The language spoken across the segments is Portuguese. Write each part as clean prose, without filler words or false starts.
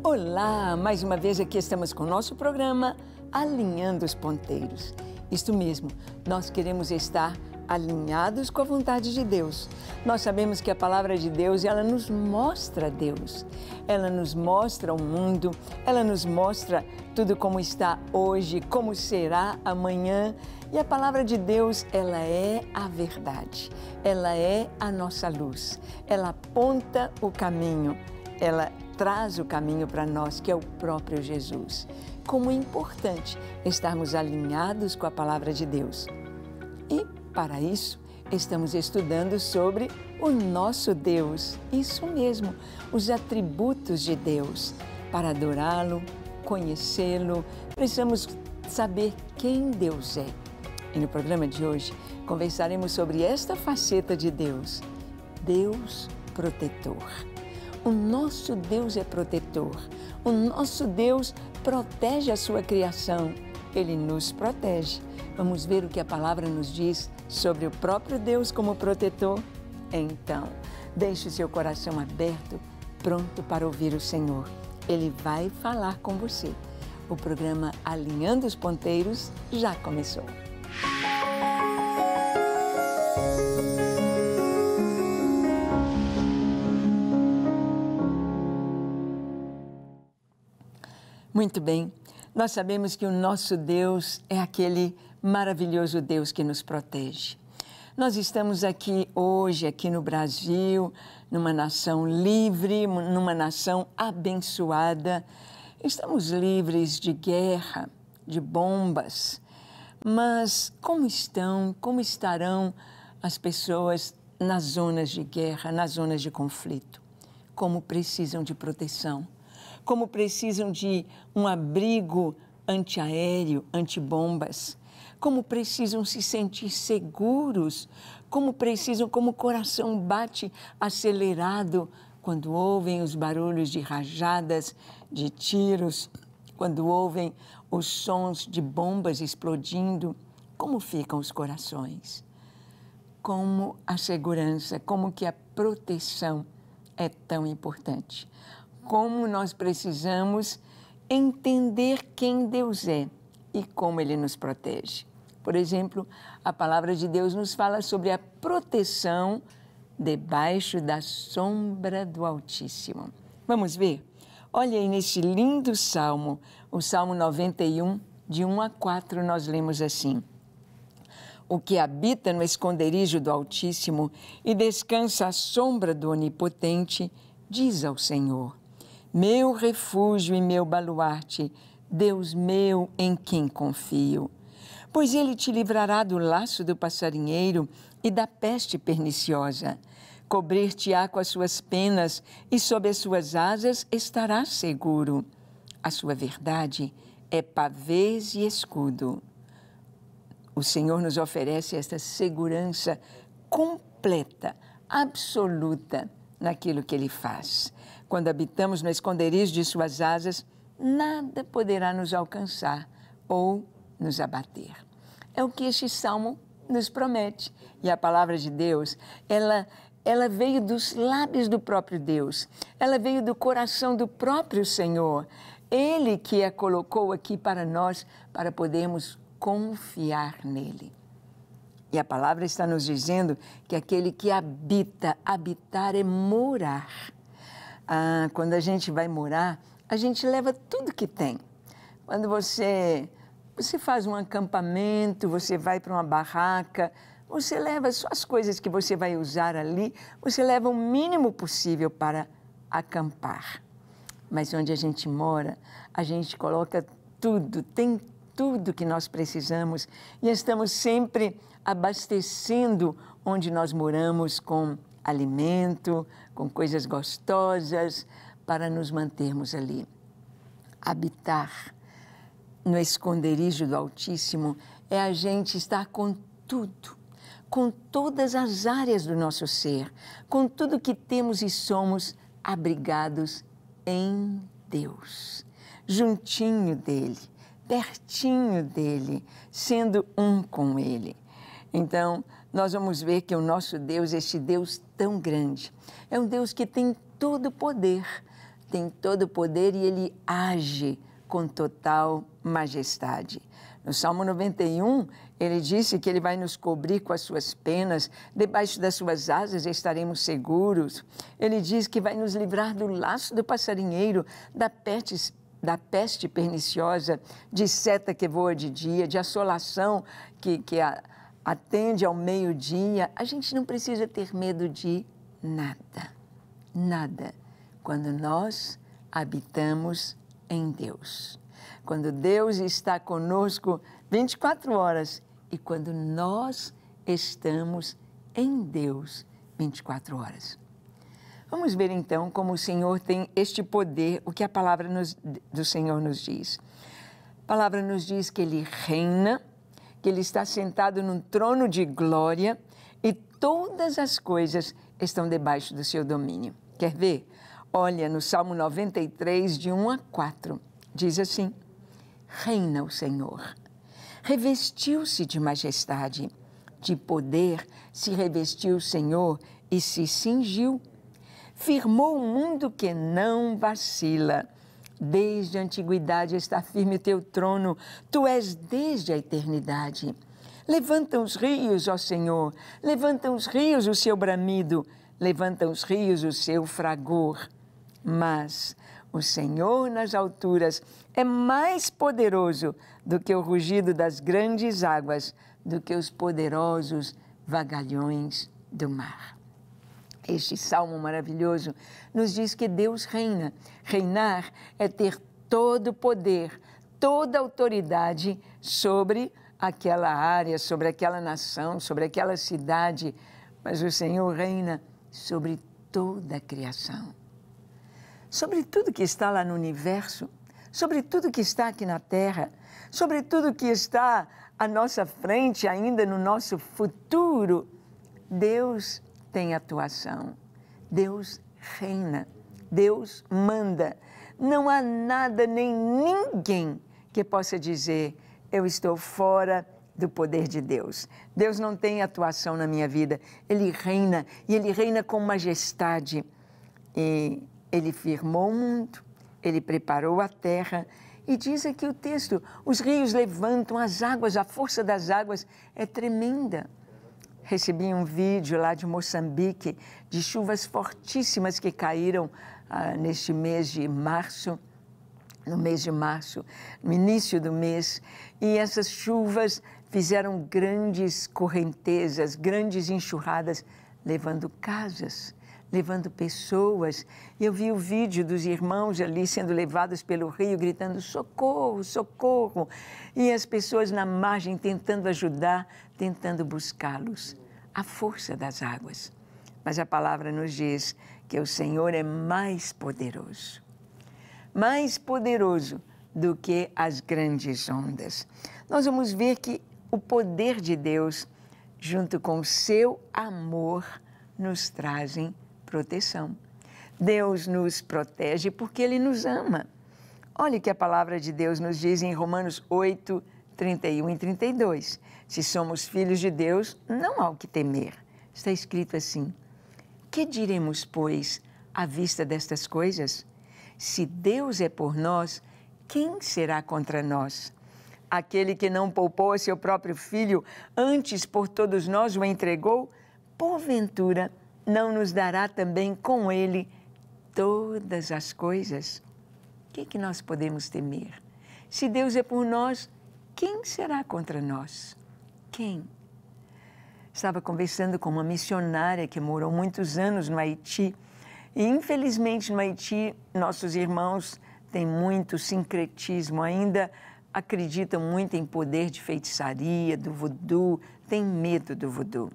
Olá, mais uma vez aqui estamos com o nosso programa Alinhando os Ponteiros. Isto mesmo, nós queremos estar alinhados com a vontade de Deus. Nós sabemos que a palavra de Deus, ela nos mostra Deus. Ela nos mostra o mundo, ela nos mostra tudo como está hoje, como será amanhã. E a palavra de Deus, ela é a verdade. Ela é a nossa luz. Ela aponta o caminho. Ela traz o caminho para nós, que é o próprio Jesus. Como é importante estarmos alinhados com a palavra de Deus. E, para isso, estamos estudando sobre o nosso Deus. Isso mesmo, os atributos de Deus. Para adorá-lo, conhecê-lo, precisamos saber quem Deus é. E no programa de hoje, conversaremos sobre esta faceta de Deus, Deus protetor. O nosso Deus é protetor. O nosso Deus protege a sua criação. Ele nos protege. Vamos ver o que a palavra nos diz sobre o próprio Deus como protetor? Então, deixe o seu coração aberto, pronto para ouvir o Senhor. Ele vai falar com você. O programa Alinhando os Ponteiros já começou. Muito bem, nós sabemos que o nosso Deus é aquele maravilhoso Deus que nos protege. Nós estamos aqui hoje, aqui no Brasil, numa nação livre, numa nação abençoada. Estamos livres de guerra, de bombas. Mas como estarão as pessoas nas zonas de guerra, nas zonas de conflito? Como precisam de proteção? Como precisam de um abrigo antiaéreo, antibombas, como precisam se sentir seguros, como o coração bate acelerado quando ouvem os barulhos de rajadas, de tiros, quando ouvem os sons de bombas explodindo, como ficam os corações? Como a segurança, como que a proteção é tão importante. Como nós precisamos entender quem Deus é e como Ele nos protege. Por exemplo, a palavra de Deus nos fala sobre a proteção debaixo da sombra do Altíssimo. Vamos ver? Olha aí nesse lindo salmo, o Salmo 91, de 1 a 4, nós lemos assim: O que habita no esconderijo do Altíssimo e descansa à sombra do Onipotente, diz ao Senhor: Meu refúgio e meu baluarte, Deus meu em quem confio. Pois Ele te livrará do laço do passarinheiro e da peste perniciosa. Cobrir-te-á com as suas penas e sob as suas asas estarás seguro. A sua verdade é pavês e escudo. O Senhor nos oferece esta segurança completa, absoluta naquilo que Ele faz. Quando habitamos no esconderijo de suas asas, nada poderá nos alcançar ou nos abater. É o que este salmo nos promete. E a palavra de Deus, ela veio dos lábios do próprio Deus. Ela veio do coração do próprio Senhor. Ele que a colocou aqui para nós, para podermos confiar nele. E a palavra está nos dizendo que aquele que habita, habitar é morar. Quando a gente vai morar, a gente leva tudo que tem. Quando você faz um acampamento, você vai para uma barraca, você leva só as coisas que você vai usar ali, você leva o mínimo possível para acampar. Mas onde a gente mora, a gente coloca tudo, tem tudo que nós precisamos e estamos sempre abastecendo onde nós moramos com alimento, com coisas gostosas, para nos mantermos ali. Habitar no esconderijo do Altíssimo é a gente estar com tudo, com todas as áreas do nosso ser, com tudo que temos e somos abrigados em Deus, juntinho dEle, pertinho dEle, sendo um com Ele. Então, nós vamos ver que o nosso Deus, este Deus tão grande, é um Deus que tem todo o poder, tem todo o poder e Ele age com total majestade. No Salmo 91, ele disse que Ele vai nos cobrir com as suas penas, debaixo das suas asas estaremos seguros. Ele diz que vai nos livrar do laço do passarinheiro, da peste perniciosa, de seta que voa de dia, de assolação que atende ao meio-dia. A gente não precisa ter medo de nada, nada, quando nós habitamos em Deus. Quando Deus está conosco 24 horas e quando nós estamos em Deus 24 horas. Vamos ver então como o Senhor tem este poder, o que a palavra do Senhor nos diz. A palavra nos diz que Ele reina, que Ele está sentado num trono de glória e todas as coisas estão debaixo do seu domínio. Quer ver? Olha, no Salmo 93, de 1 a 4, diz assim: reina o Senhor, revestiu-se de majestade, de poder se revestiu o Senhor e se cingiu. Firmou um mundo que não vacila. Desde a antiguidade está firme o teu trono, tu és desde a eternidade. Levanta os rios, ó Senhor, levanta os rios o seu bramido, levanta os rios o seu fragor. Mas o Senhor nas alturas é mais poderoso do que o rugido das grandes águas, do que os poderosos vagalhões do mar. Este salmo maravilhoso nos diz que Deus reina. Reinar é ter todo o poder, toda a autoridade sobre aquela área, sobre aquela nação, sobre aquela cidade. Mas o Senhor reina sobre toda a criação. Sobre tudo que está lá no universo, sobre tudo que está aqui na terra, sobre tudo que está à nossa frente, ainda no nosso futuro, Deus tem atuação, Deus reina, Deus manda. Não há nada nem ninguém que possa dizer, eu estou fora do poder de Deus. Deus não tem atuação na minha vida, Ele reina e Ele reina com majestade. E Ele firmou o mundo, Ele preparou a terra e diz aqui o texto, os rios levantam as águas, a força das águas é tremenda. Recebi um vídeo lá de Moçambique, de chuvas fortíssimas que caíram neste mês de março, no início do mês, e essas chuvas fizeram grandes correntezas, grandes enxurradas, levando casas, levando pessoas. E eu vi o vídeo dos irmãos ali sendo levados pelo rio, gritando socorro, socorro. E as pessoas na margem tentando ajudar, tentando buscá-los. A força das águas. Mas a palavra nos diz que o Senhor é mais poderoso do que as grandes ondas. Nós vamos ver que o poder de Deus, junto com o seu amor, nos trazem proteção. Deus nos protege porque Ele nos ama. Olha o que a palavra de Deus nos diz em Romanos 8, 31 e 32. Se somos filhos de Deus, não há o que temer. Está escrito assim: que diremos, pois, à vista destas coisas? Se Deus é por nós, quem será contra nós? Aquele que não poupou a seu próprio filho, antes por todos nós o entregou, porventura não nos dará também com ele todas as coisas? O que nós podemos temer? Se Deus é por nós, quem será contra nós? Quem? Estava conversando com uma missionária que morou muitos anos no Haiti. E, infelizmente, no Haiti, nossos irmãos têm muito sincretismo, ainda acreditam muito em poder de feitiçaria, do voodoo, têm medo do voodoo.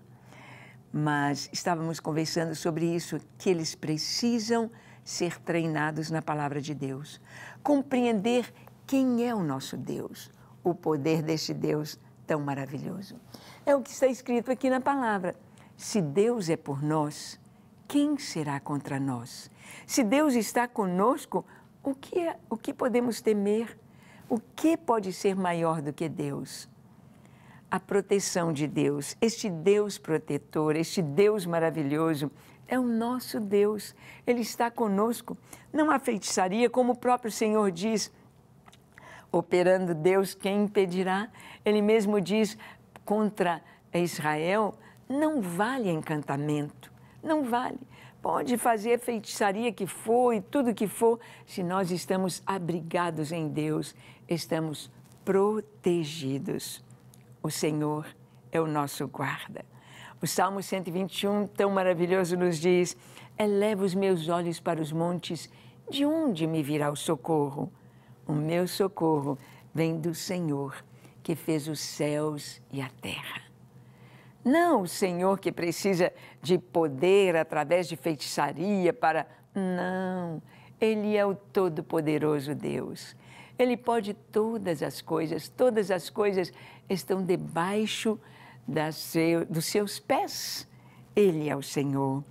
Mas estávamos conversando sobre isso, que eles precisam ser treinados na palavra de Deus. Compreender quem é o nosso Deus, o poder deste Deus tão maravilhoso. É o que está escrito aqui na palavra. Se Deus é por nós, quem será contra nós? Se Deus está conosco, o que podemos temer? O que pode ser maior do que Deus? A proteção de Deus, este Deus protetor, este Deus maravilhoso, é o nosso Deus, Ele está conosco. Não há feitiçaria, como o próprio Senhor diz, operando Deus, quem impedirá? Ele mesmo diz contra Israel, não vale encantamento, não vale. Pode fazer a feitiçaria que for e tudo que for, se nós estamos abrigados em Deus, estamos protegidos. O Senhor é o nosso guarda. O Salmo 121, tão maravilhoso, nos diz: eleva os meus olhos para os montes, de onde me virá o socorro? O meu socorro vem do Senhor, que fez os céus e a terra. Não o Senhor que precisa de poder através de feitiçaria para... Não, Ele é o Todo-Poderoso Deus. Ele pode todas as coisas estão debaixo dos seus pés. Ele é o Senhor.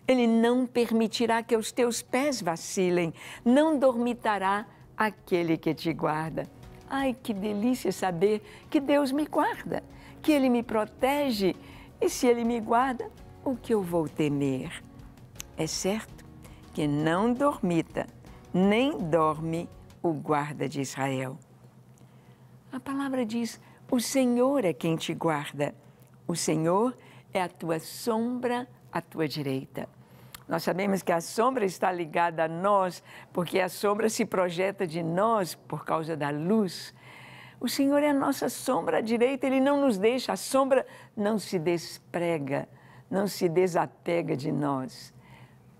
Ele não permitirá que os teus pés vacilem, não dormitará aquele que te guarda. Ai, que delícia saber que Deus me guarda, que Ele me protege. E se Ele me guarda, o que eu vou temer? É certo que não dormita, nem dorme o guarda de Israel. A palavra diz, o Senhor é quem te guarda. O Senhor é a tua sombra à tua direita. Nós sabemos que a sombra está ligada a nós, porque a sombra se projeta de nós por causa da luz. O Senhor é a nossa sombra à direita, Ele não nos deixa, a sombra não se desprega, não se desapega de nós.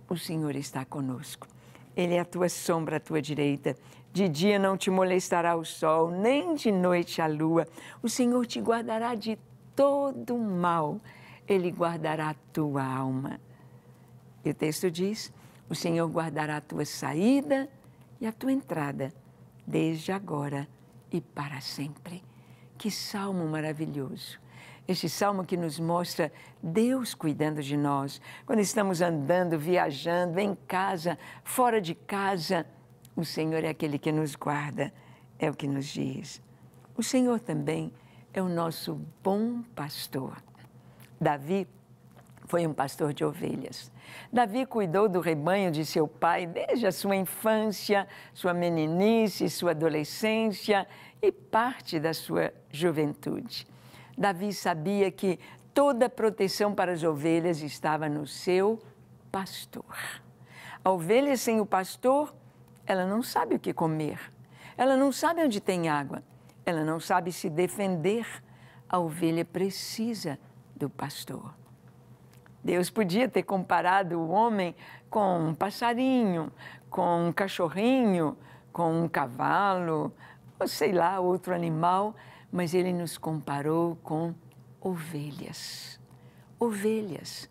O Senhor está conosco. Ele é a tua sombra à tua direita. De dia não te molestará o sol, nem de noite a lua. O Senhor te guardará de todo mal. Ele guardará a tua alma. E o texto diz, o Senhor guardará a tua saída e a tua entrada, desde agora e para sempre. Que salmo maravilhoso! Este salmo que nos mostra Deus cuidando de nós. Quando estamos andando, viajando, em casa, fora de casa, o Senhor é aquele que nos guarda, é o que nos diz. O Senhor também é o nosso bom pastor. Davi foi um pastor de ovelhas. Davi cuidou do rebanho de seu pai desde a sua infância, sua meninice, sua adolescência e parte da sua juventude. Davi sabia que toda a proteção para as ovelhas estava no seu pastor. A ovelha sem o pastor, ela não sabe o que comer, ela não sabe onde tem água, ela não sabe se defender. A ovelha precisa do pastor. Deus podia ter comparado o homem com um passarinho, com um cachorrinho, com um cavalo, ou sei lá, outro animal, mas Ele nos comparou com ovelhas. Ovelhas.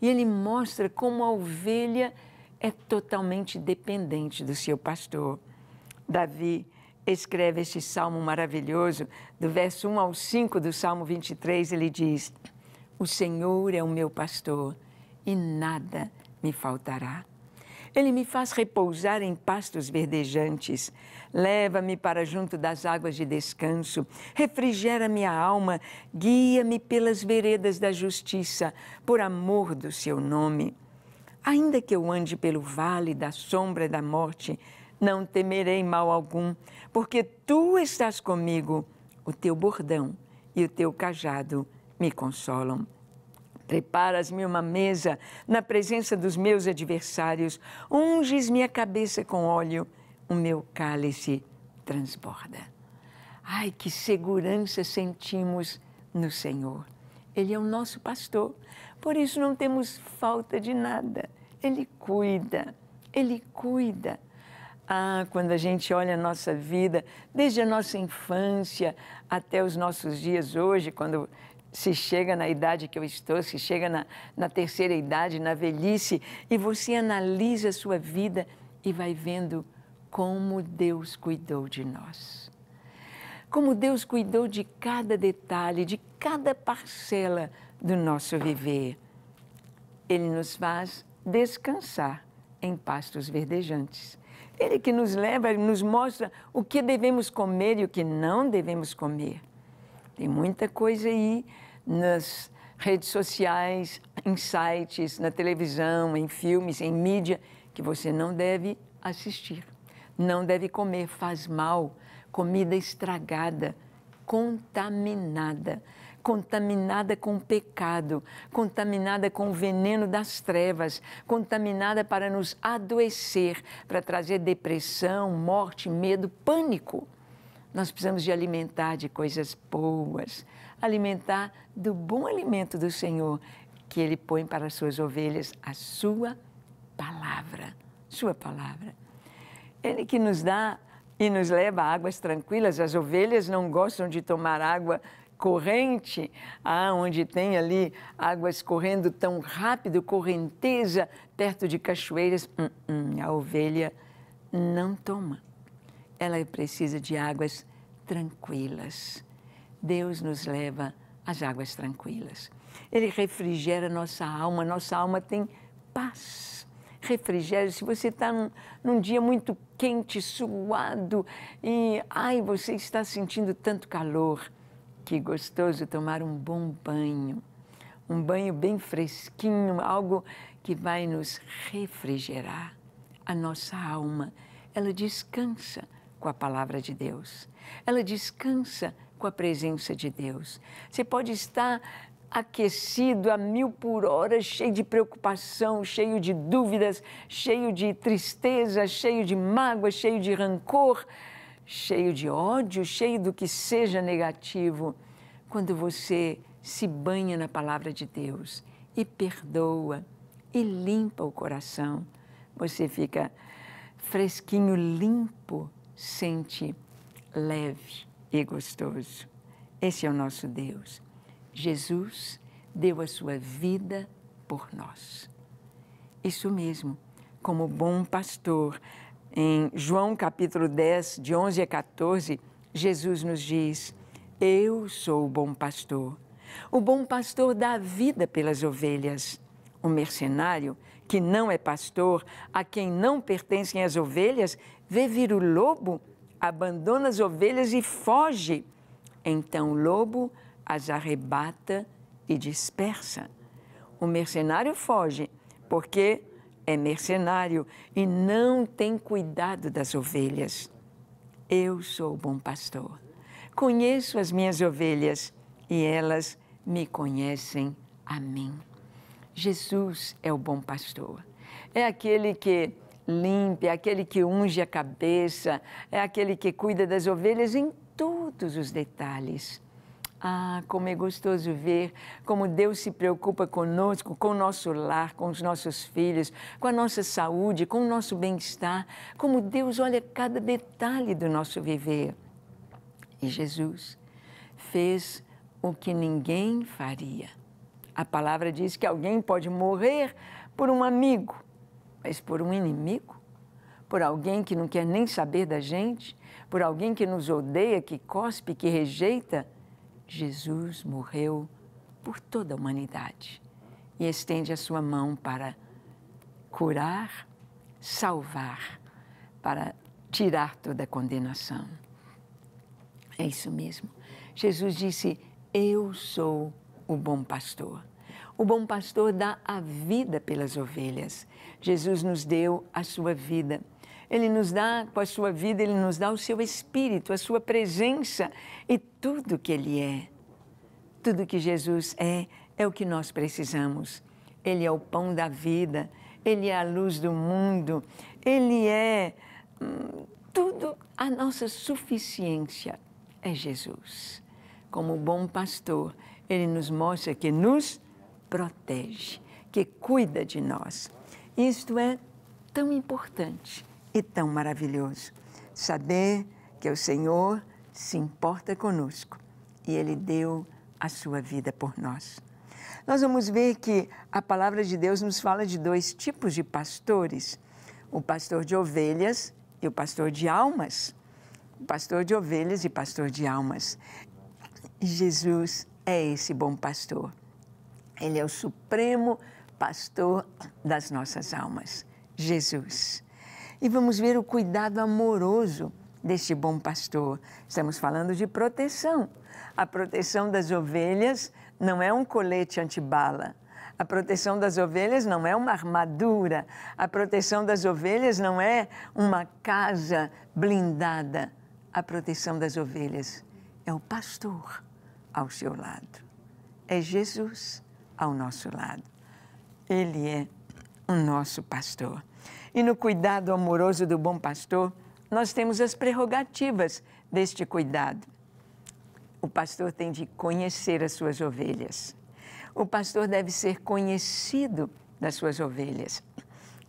E Ele mostra como a ovelha é totalmente dependente do seu pastor. Davi escreve este salmo maravilhoso, do verso 1 ao 5 do Salmo 23, ele diz: o Senhor é o meu pastor e nada me faltará. Ele me faz repousar em pastos verdejantes, leva-me para junto das águas de descanso, refrigera minha alma, guia-me pelas veredas da justiça, por amor do seu nome. Ainda que eu ande pelo vale da sombra da morte, não temerei mal algum, porque tu estás comigo, o teu bordão e o teu cajado me consolam. Preparas-me uma mesa na presença dos meus adversários, unges minha cabeça com óleo, o meu cálice transborda. Ai, que segurança sentimos no Senhor. Ele é o nosso pastor, por isso não temos falta de nada. Ele cuida, Ele cuida. Ah, quando a gente olha a nossa vida, desde a nossa infância até os nossos dias hoje, quando se chega na idade que eu estou, se chega na terceira idade, na velhice, e você analisa a sua vida e vai vendo como Deus cuidou de nós. Como Deus cuidou de cada detalhe, de cada parcela do nosso viver. Ele nos faz descansar em pastos verdejantes. Ele que nos leva, nos mostra o que devemos comer e o que não devemos comer. Tem muita coisa aí nas redes sociais, em sites, na televisão, em filmes, em mídia, que você não deve assistir, não deve comer, faz mal, comida estragada, contaminada, contaminada com pecado, contaminada com o veneno das trevas, contaminada para nos adoecer, para trazer depressão, morte, medo, pânico. Nós precisamos de alimentar de coisas boas, alimentar do bom alimento do Senhor, que Ele põe para as suas ovelhas, a sua palavra, sua palavra. Ele que nos dá e nos leva a águas tranquilas. As ovelhas não gostam de tomar água corrente, onde tem ali águas correndo tão rápido, correnteza, perto de cachoeiras. A ovelha não toma. Ela precisa de águas tranquilas. Deus nos leva às águas tranquilas. Ele refrigera nossa alma tem paz. Refrigério, se você está num dia muito quente, suado e você está sentindo tanto calor, que gostoso tomar um bom banho, um banho bem fresquinho, algo que vai nos refrigerar. A nossa alma, ela descansa com a palavra de Deus, ela descansa com a presença de Deus. Você pode estar aquecido a 1000 por hora, cheio de preocupação, cheio de dúvidas, cheio de tristeza, cheio de mágoa, cheio de rancor, cheio de ódio, cheio do que seja negativo. Quando você se banha na palavra de Deus e perdoa e limpa o coração, você fica fresquinho, limpo, sente leve e gostoso. Esse é o nosso Deus. Jesus deu a sua vida por nós. Isso mesmo, como bom pastor. Em João capítulo 10, de 11 a 14, Jesus nos diz: eu sou o bom pastor. O bom pastor dá a vida pelas ovelhas. O mercenário, que não é pastor, a quem não pertencem as ovelhas, vê vir o lobo, abandona as ovelhas e foge. Então o lobo as arrebata e dispersa. O mercenário foge porque é mercenário e não tem cuidado das ovelhas. Eu sou o bom pastor. Conheço as minhas ovelhas e elas me conhecem a mim. Jesus é o bom pastor. É aquele que limpa, é aquele que unge a cabeça, é aquele que cuida das ovelhas em todos os detalhes. Como é gostoso ver como Deus se preocupa conosco, com o nosso lar, com os nossos filhos, com a nossa saúde, com o nosso bem-estar, como Deus olha cada detalhe do nosso viver. E Jesus fez o que ninguém faria. A palavra diz que alguém pode morrer por um amigo, mas por um inimigo? Por alguém que não quer nem saber da gente? Por alguém que nos odeia, que cospe, que rejeita? Jesus morreu por toda a humanidade e estende a sua mão para curar, salvar, para tirar toda a condenação. É isso mesmo. Jesus disse: eu sou o bom pastor. O bom pastor dá a vida pelas ovelhas. Jesus nos deu a sua vida. Ele nos dá, com a sua vida, Ele nos dá o seu Espírito, a sua presença e tudo que Ele é. Tudo que Jesus é o que nós precisamos. Ele é o pão da vida, Ele é a luz do mundo, Ele é tudo, a nossa suficiência é Jesus. Como bom pastor, Ele nos mostra que nos protege, que cuida de nós. Isto é tão importante e tão maravilhoso. Saber que o Senhor se importa conosco e Ele deu a sua vida por nós. Nós vamos ver que a palavra de Deus nos fala de dois tipos de pastores: o pastor de ovelhas e o pastor de almas. O pastor de ovelhas e pastor de almas. E Jesus é esse bom pastor. Ele é o supremo pastor das nossas almas, Jesus. E vamos ver o cuidado amoroso deste bom pastor. Estamos falando de proteção. A proteção das ovelhas não é um colete antibala. A proteção das ovelhas não é uma armadura. A proteção das ovelhas não é uma casa blindada. A proteção das ovelhas é o pastor ao seu lado. É Jesus ao nosso lado. Ele é o nosso pastor. E no cuidado amoroso do bom pastor, nós temos as prerrogativas deste cuidado. O pastor tem de conhecer as suas ovelhas. O pastor deve ser conhecido das suas ovelhas.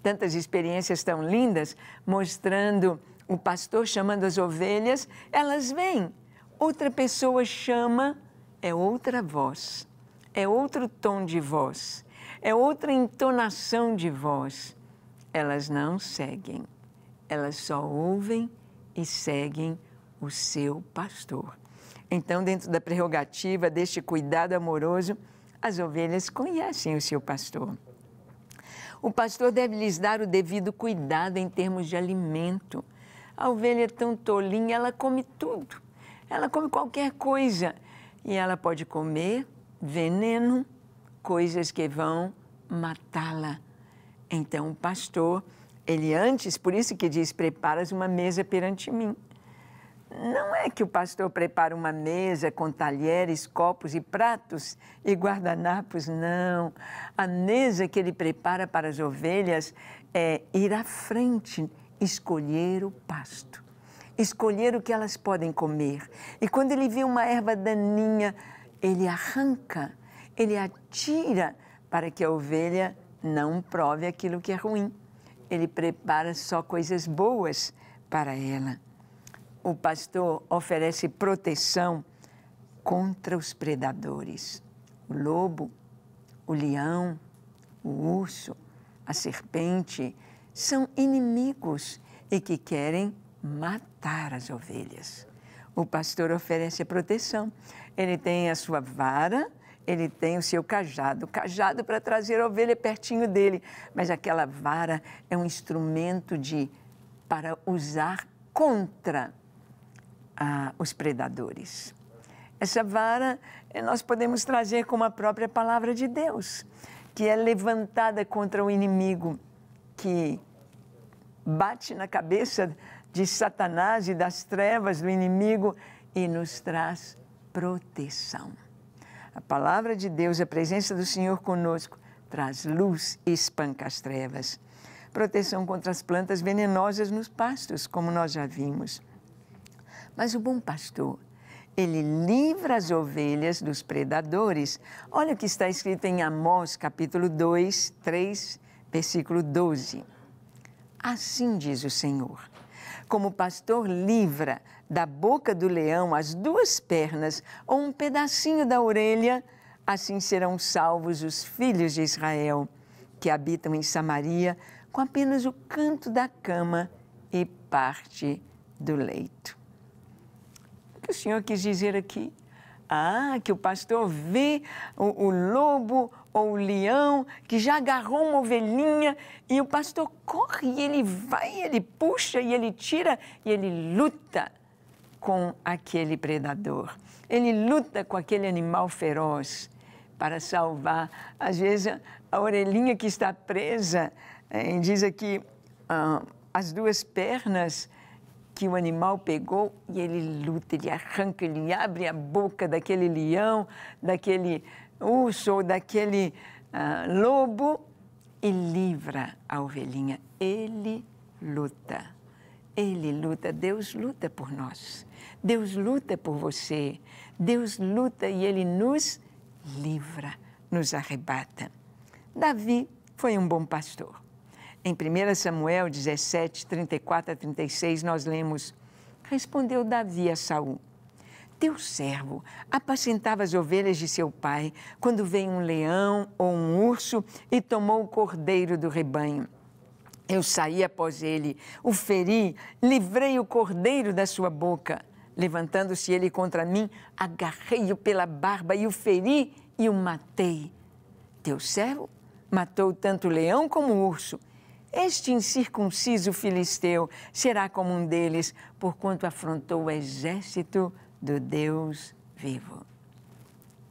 Tantas experiências tão lindas mostrando o pastor chamando as ovelhas, elas vêm. Outra pessoa chama, é outra voz, é outro tom de voz, é outra entonação de voz. Elas não seguem, elas só ouvem e seguem o seu pastor. Então, dentro da prerrogativa deste cuidado amoroso, as ovelhas conhecem o seu pastor. O pastor deve lhes dar o devido cuidado em termos de alimento. A ovelha é tão tolinha, ela come tudo. Ela come qualquer coisa. E ela pode comer veneno, coisas que vão matá-la. Então, o pastor, ele antes, por isso que diz, preparas uma mesa perante mim. Não é que o pastor prepara uma mesa com talheres, copos e pratos e guardanapos, não. A mesa que ele prepara para as ovelhas é ir à frente, escolher o pasto, escolher o que elas podem comer. E quando ele vê uma erva daninha, ele arranca, ele atira para que a ovelha não prove aquilo que é ruim. Ele prepara só coisas boas para ela. O pastor oferece proteção contra os predadores. O lobo, o leão, o urso, a serpente são inimigos e que querem matar as ovelhas. O pastor oferece a proteção. Ele tem a sua vara, ele tem o seu cajado para trazer a ovelha pertinho dele. Mas aquela vara é um instrumento para usar contra os predadores. Essa vara nós podemos trazer como a própria palavra de Deus, que é levantada contra o inimigo, que bate na cabeça de Satanás e das trevas do inimigo e nos traz proteção. A palavra de Deus, a presença do Senhor conosco, traz luz e espanca as trevas. Proteção contra as plantas venenosas nos pastos, como nós já vimos. Mas o bom pastor, ele livra as ovelhas dos predadores. Olha o que está escrito em Amós, capítulo 2, 3, versículo 12. Assim diz o Senhor, como o pastor livra da boca do leão as duas pernas ou um pedacinho da orelha, assim serão salvos os filhos de Israel, que habitam em Samaria, com apenas o canto da cama e parte do leito. O que o Senhor quis dizer aqui? Que o pastor vê o lobo ou o leão que já agarrou uma ovelhinha e o pastor corre e ele vai, ele puxa e ele tira e ele luta com aquele predador. Ele luta com aquele animal feroz para salvar, às vezes, a orelhinha que está presa. Diz aqui, as duas pernas que o animal pegou e ele luta, ele arranca, ele abre a boca daquele leão, daquele urso ou daquele lobo e livra a ovelhinha. Ele luta, Deus luta por nós, Deus luta por você, Deus luta e Ele nos livra, nos arrebata. Davi foi um bom pastor. Em 1 Samuel 17, 34 a 36, nós lemos, respondeu Davi a Saul, teu servo apacentava as ovelhas de seu pai, quando veio um leão ou um urso e tomou o cordeiro do rebanho. Eu saí após ele, o feri, livrei o cordeiro da sua boca. Levantando-se ele contra mim, agarrei-o pela barba e o feri e o matei. Teu servo matou tanto o leão como o urso. Este incircunciso filisteu será como um deles, porquanto afrontou o exército do Deus vivo.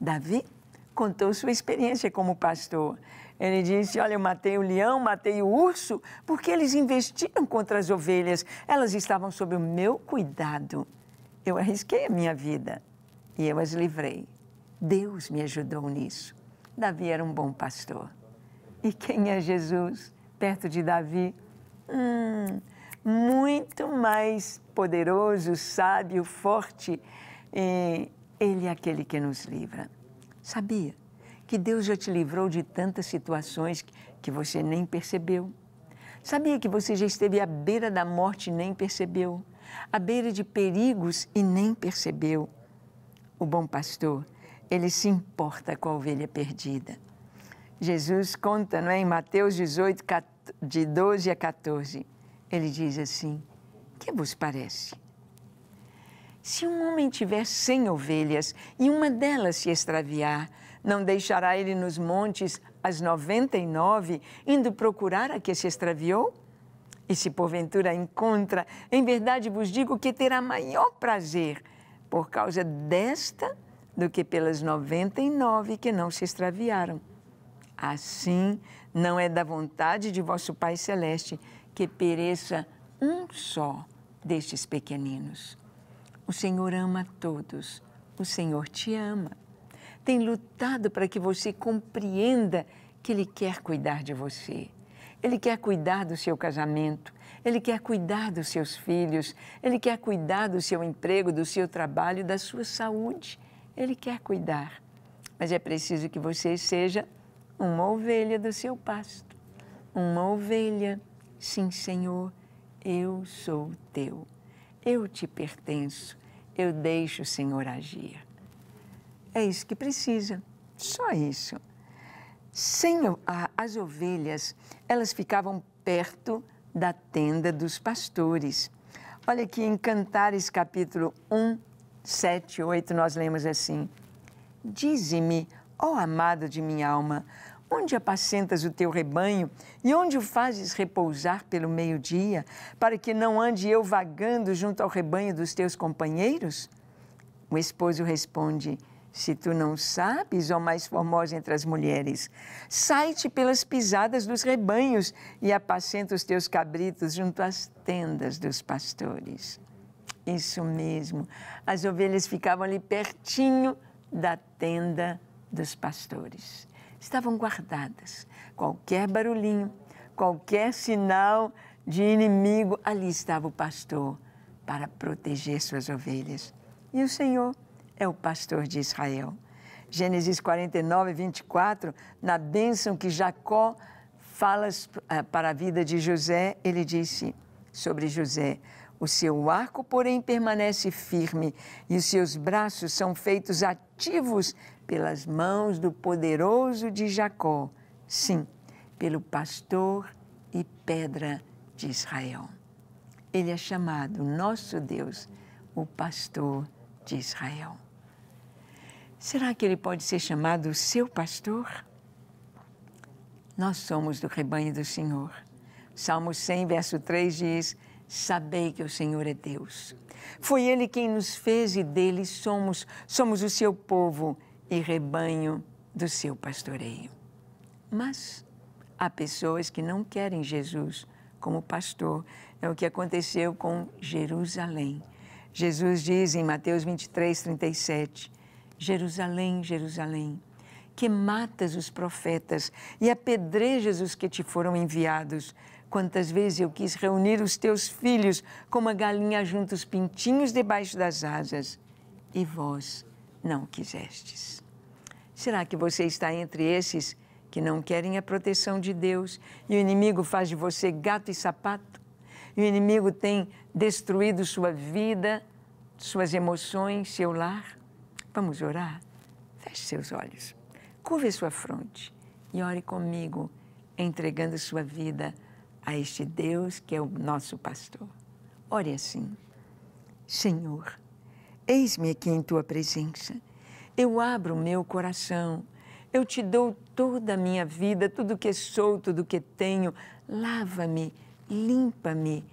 Davi contou sua experiência como pastor. Ele disse, olha, eu matei o leão, matei o urso, porque eles investiram contra as ovelhas. Elas estavam sob o meu cuidado. Eu arrisquei a minha vida e eu as livrei. Deus me ajudou nisso. Davi era um bom pastor. E quem é Jesus perto de Davi? Muito mais poderoso, sábio, forte. Ele é aquele que nos livra. Sabia que Deus já te livrou de tantas situações que você nem percebeu? Sabia que você já esteve à beira da morte e nem percebeu? À beira de perigos e nem percebeu? O bom pastor, ele se importa com a ovelha perdida. Jesus conta, não é, em Mateus 18, de 12 a 14, ele diz assim, que vos parece? Se um homem tiver 100 ovelhas e uma delas se extraviar, não deixará ele nos montes as 99, indo procurar a que se extraviou? E se porventura a encontra, em verdade vos digo que terá maior prazer por causa desta do que pelas 99 que não se extraviaram. Assim, não é da vontade de vosso Pai Celeste que pereça um só destes pequeninos. O Senhor ama a todos, o Senhor te ama. Tem lutado para que você compreenda que Ele quer cuidar de você. Ele quer cuidar do seu casamento, Ele quer cuidar dos seus filhos, Ele quer cuidar do seu emprego, do seu trabalho, da sua saúde. Ele quer cuidar, mas é preciso que você seja uma ovelha do seu pasto. Uma ovelha, sim, Senhor, eu sou teu. Eu te pertenço, eu deixo o Senhor agir. É isso que precisa, só isso. As ovelhas, elas ficavam perto da tenda dos pastores. Olha aqui em Cantares, capítulo 1, 7, 8, nós lemos assim. Dize-me, ó amado de minha alma, onde apacentas o teu rebanho e onde o fazes repousar pelo meio-dia, para que não ande eu vagando junto ao rebanho dos teus companheiros? O esposo responde, se tu não sabes, ó mais formosa entre as mulheres, sai-te pelas pisadas dos rebanhos e apacenta os teus cabritos junto às tendas dos pastores. Isso mesmo, as ovelhas ficavam ali pertinho da tenda dos pastores. Estavam guardadas. Qualquer barulhinho, qualquer sinal de inimigo, ali estava o pastor para proteger suas ovelhas. E o Senhor é o pastor de Israel. Gênesis 49, 24, na bênção que Jacó fala para a vida de José, ele disse sobre José, o seu arco, porém, permanece firme e os seus braços são feitos ativos pelas mãos do poderoso de Jacó. Sim, pelo pastor e pedra de Israel. Ele é chamado, nosso Deus, o pastor de Israel. Será que ele pode ser chamado seu pastor? Nós somos do rebanho do Senhor. Salmo 100, verso 3 diz, sabei que o Senhor é Deus. Foi Ele quem nos fez e dele somos o seu povo e rebanho do seu pastoreio. Mas há pessoas que não querem Jesus como pastor. É o que aconteceu com Jerusalém. Jesus diz em Mateus 23, 37, Jerusalém, Jerusalém, que matas os profetas e apedrejas os que te foram enviados. Quantas vezes eu quis reunir os teus filhos como a galinha junta os pintinhos debaixo das asas, e vós não quisestes. Será que você está entre esses que não querem a proteção de Deus e o inimigo faz de você gato e sapato? E o inimigo tem destruído sua vida, suas emoções, seu lar? Vamos orar? Feche seus olhos, curve sua fronte e ore comigo, entregando sua vida a este Deus que é o nosso pastor. Ore assim, Senhor, eis-me aqui em Tua presença, eu abro o meu coração, eu Te dou toda a minha vida, tudo que sou, tudo que tenho, lava-me, limpa-me,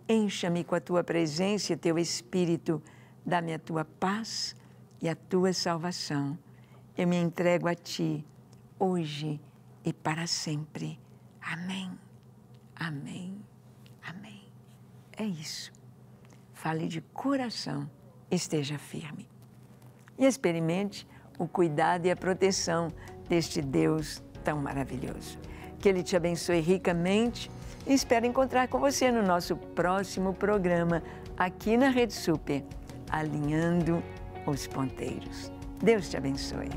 encha-me com a Tua presença e Teu Espírito, dá-me a Tua paz e a Tua salvação. eu me entrego a Ti, hoje e para sempre. Amém, amém, amém. É isso. Fale de coração, esteja firme. E experimente o cuidado e a proteção deste Deus tão maravilhoso. Que Ele te abençoe ricamente e espero encontrar com você no nosso próximo programa aqui na Rede Super, Alinhando os Ponteiros. Deus te abençoe.